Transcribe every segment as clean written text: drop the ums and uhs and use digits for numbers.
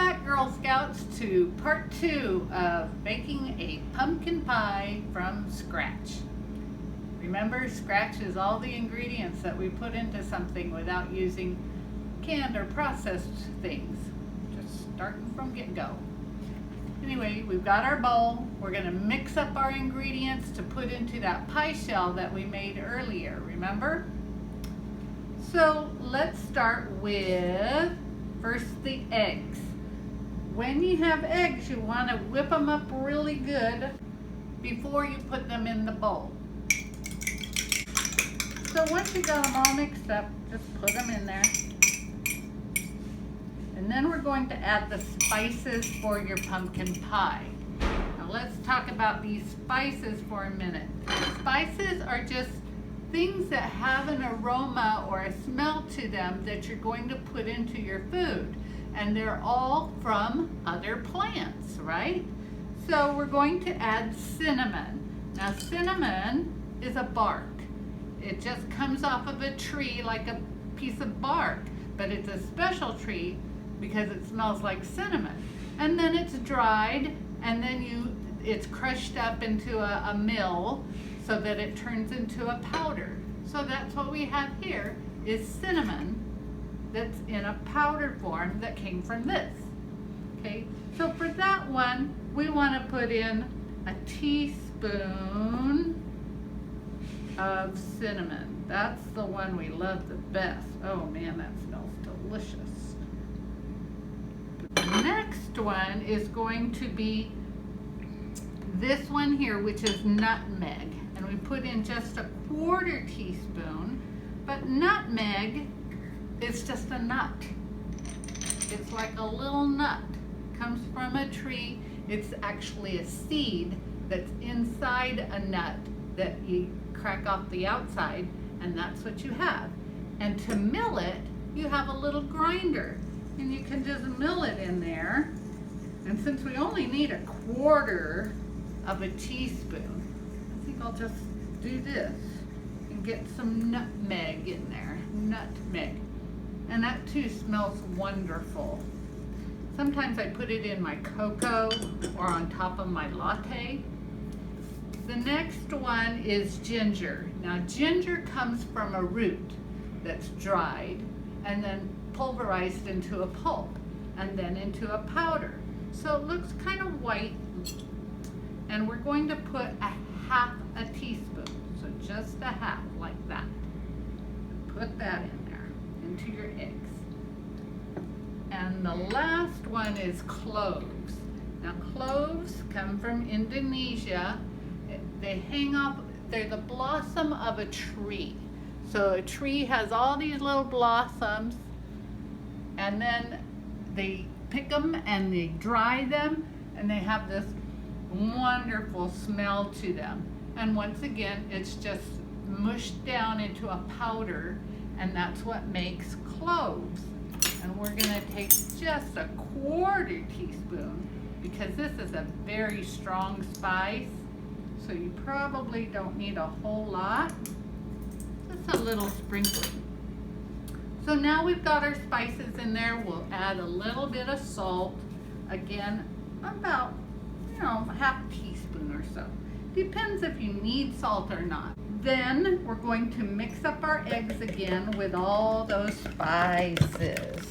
back, Girl Scouts, to part 2 of making a pumpkin pie from scratch. Remember, scratch is all the ingredients that we put into something without using canned or processed things. Just starting from get-go. Anyway, we've got our bowl. We're going to mix up our ingredients to put into that pie shell that we made earlier, remember? So let's start with first the eggs. When you have eggs, you want to whip them up really good before you put them in the bowl. So once you got them all mixed up, just put them in there. And then we're going to add the spices for your pumpkin pie. Now let's talk about these spices for a minute. Spices are just things that have an aroma or a smell to them that you're going to put into your food. And they're all from other plants, right? So we're going to add cinnamon. Now cinnamon is a bark. It just comes off of a tree like a piece of bark, but it's a special tree because it smells like cinnamon. And then it's dried, and then it's crushed up into a mill so that it turns into a powder. So that's what we have here is cinnamon that's in a powder form that came from this. Okay, so for that one, we want to put in a teaspoon of cinnamon. That's the one we love the best. Oh man, that smells delicious. The next one is going to be this one here, which is nutmeg. And we put in just a 1/4 teaspoon, but nutmeg is just a nut. It's like a little nut. It comes from a tree. It's actually a seed that's inside a nut that you crack off the outside, and that's what you have. And to mill it, you have a little grinder, and you can just mill it in there. And since we only need a 1/4 of a teaspoon, I think I'll just do this and get some nutmeg in there. Nutmeg. And that too smells wonderful. Sometimes I put it in my cocoa or on top of my latte. The next one is ginger. Now ginger comes from a root that's dried and then pulverized into a pulp and then into a powder. So it looks kind of white, and we're going to put a 1/2 teaspoon. So just a 1/2 like that. Put that in there into your eggs. And the last one is cloves. Now cloves come from Indonesia. They hang off, they're the blossom of a tree. So a tree has all these little blossoms, and then they pick them and they dry them, and they have this wonderful smell to them. And once again, it's just mushed down into a powder, and that's what makes cloves. And we're gonna take just a 1/4 teaspoon because this is a very strong spice. So you probably don't need a whole lot, just a little sprinkling. So now we've got our spices in there. We'll add a little bit of salt. Again, about, 1/2 teaspoon or so. Depends if you need salt or not. Then we're going to mix up our eggs again with all those spices.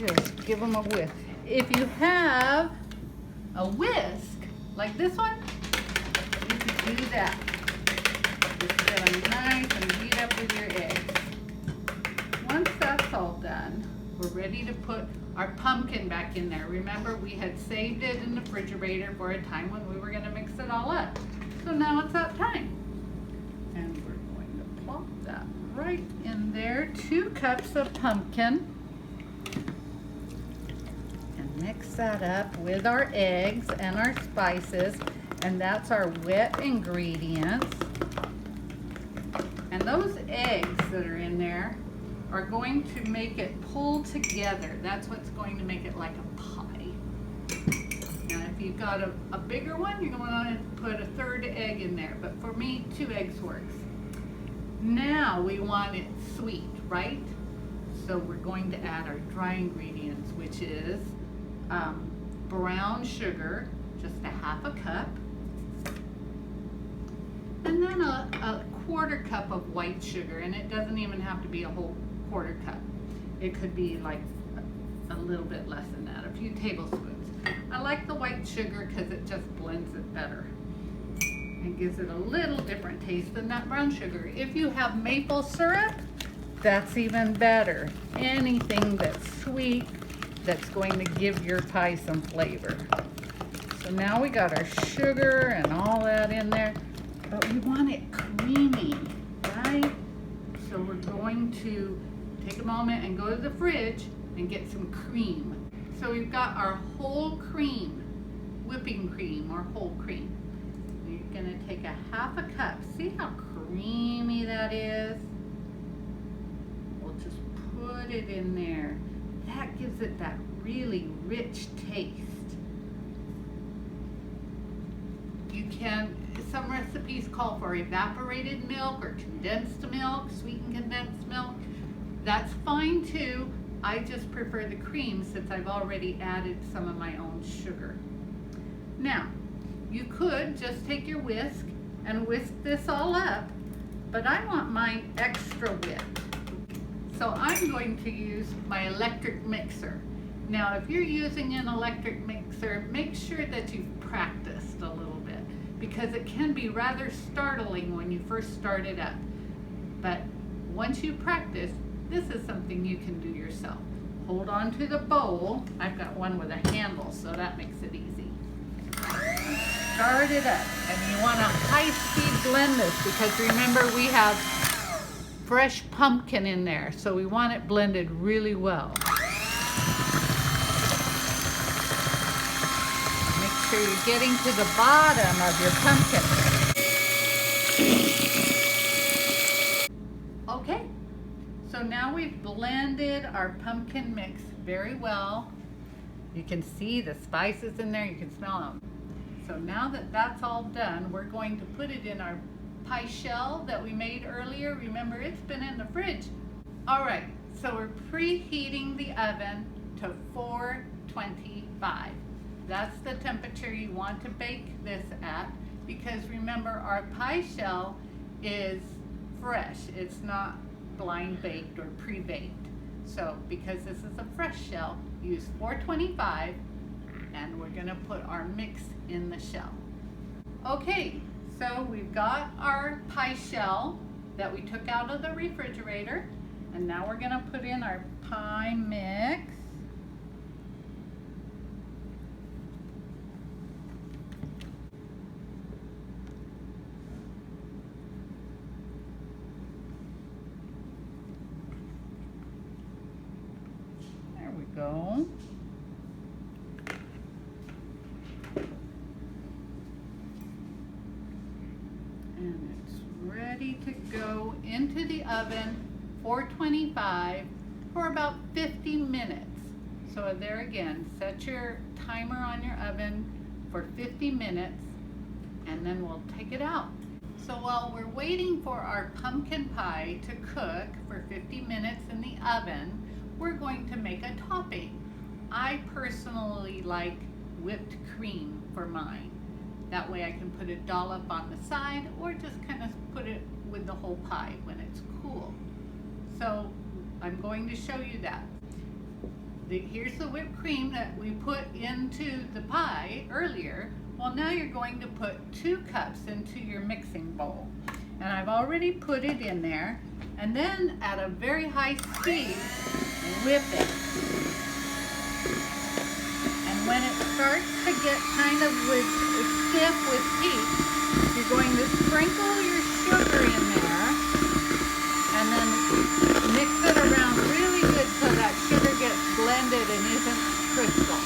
Just give them a whisk. If you have a whisk, like this one, you can do that. Just get them nice and beat up with your eggs. Once that's all done, we're ready to put our pumpkin back in there. Remember, we had saved it in the refrigerator for a time when we were going to mix it all up. So now it's that time. And we're going to plop that right in there. 2 cups of pumpkin. And mix that up with our eggs and our spices. And that's our wet ingredients. And those eggs that are in there are going to make it pull together. That's what's going to make it like a pie. Now if you've got a bigger one, you're going to want to put a 1/3 egg in there, but for me 2 eggs works. Now we want it sweet, right? So we're going to add our dry ingredients, which is brown sugar, just a half a cup, and then a quarter cup of white sugar, and it doesn't even have to be a whole quarter cup. It could be like a little bit less than that, a few tablespoons. I like the white sugar because it just blends it better. It gives it a little different taste than that brown sugar. If you have maple syrup, that's even better. Anything that's sweet, that's going to give your pie some flavor. So now we got our sugar and all that in there, but we want it creamy, right? So we're going to take a moment and go to the fridge and get some cream. So we've got our whole cream, whipping cream or whole cream. You're gonna take a half a cup. See how creamy that is? We'll just put it in there. That gives it that really rich taste. You can, some recipes call for evaporated milk or condensed milk, sweetened condensed milk. That's fine too. I just prefer the cream since I've already added some of my own sugar. Now, you could just take your whisk and whisk this all up, but I want mine extra whipped. So I'm going to use my electric mixer. Now, if you're using an electric mixer, make sure that you've practiced a little bit because it can be rather startling when you first start it up. But once you practice, this is something you can do yourself. Hold on to the bowl. I've got one with a handle, so that makes it easy. Start it up, and you want to high-speed blend this because remember we have fresh pumpkin in there, so we want it blended really well. Make sure you're getting to the bottom of your pumpkin. Okay, so now we've blended our pumpkin mix very well. You can see the spices in there, you can smell them. So now that that's all done, we're going to put it in our pie shell that we made earlier. Remember, it's been in the fridge. All right, so we're preheating the oven to 425. That's the temperature you want to bake this at because remember, our pie shell is fresh. It's not blind baked or pre-baked. So because this is a fresh shell, use 425 and we're gonna put our mix in the shell. Okay, so we've got our pie shell that we took out of the refrigerator, and now we're gonna put in our pie mix. There we go. And it's ready to go into the oven, 425, for about 50 minutes. So there again, set your timer on your oven for 50 minutes, and then we'll take it out. So while we're waiting for our pumpkin pie to cook for 50 minutes in the oven, we're going to make a topping. I personally like whipped cream for mine. That way I can put a dollop on the side or just kind of put it with the whole pie when it's cool. So I'm going to show you that. Here's the whipped cream that we put into the pie earlier. Well, now you're going to put 2 cups into your mixing bowl. And I've already put it in there. And then at a very high speed, whip it. And when it starts to get kind of stiff with heat, you're going to sprinkle your sugar in there and then mix it around really good so that sugar gets blended and isn't crystal.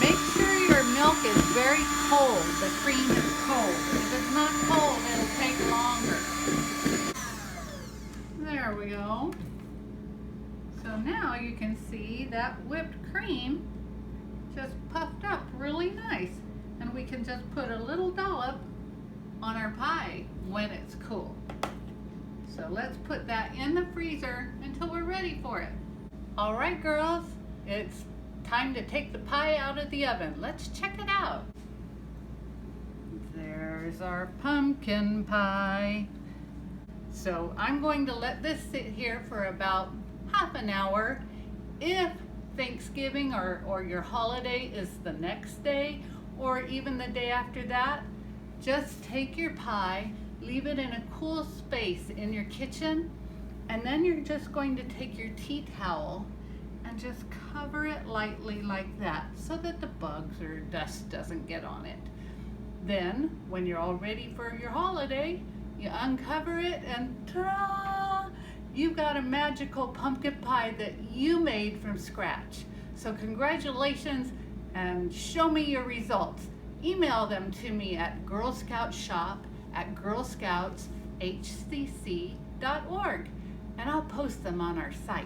Make sure your milk is very cold. The cream is cold. If it's not cold, it'll take longer. There we go. So now you can see that whipped cream just puffed up really nice. And we can just put a little dollop on our pie when it's cool. So let's put that in the freezer until we're ready for it. All right, girls, it's time to take the pie out of the oven. Let's check it out. There's our pumpkin pie. So I'm going to let this sit here for about half an hour. If Thanksgiving or your holiday is the next day or even the day after that, just take your pie, leave it in a cool space in your kitchen, and then you're just going to take your tea towel and just cover it lightly like that so that the bugs or dust doesn't get on it. Then, when you're all ready for your holiday, you uncover it and ta-da! You've got a magical pumpkin pie that you made from scratch. So congratulations and show me your results. Email them to me at girlscoutshop@girlscoutshcc.org and I'll post them on our site.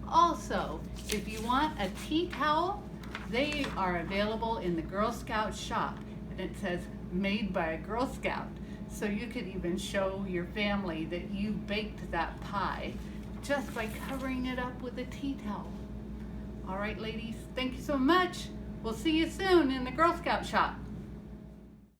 Also, if you want a tea towel, they are available in the Girl Scout shop, and it says made by a Girl Scout. So you could even show your family that you baked that pie just by covering it up with a tea towel. All right, ladies, thank you so much. We'll see you soon in the Girl Scout shop.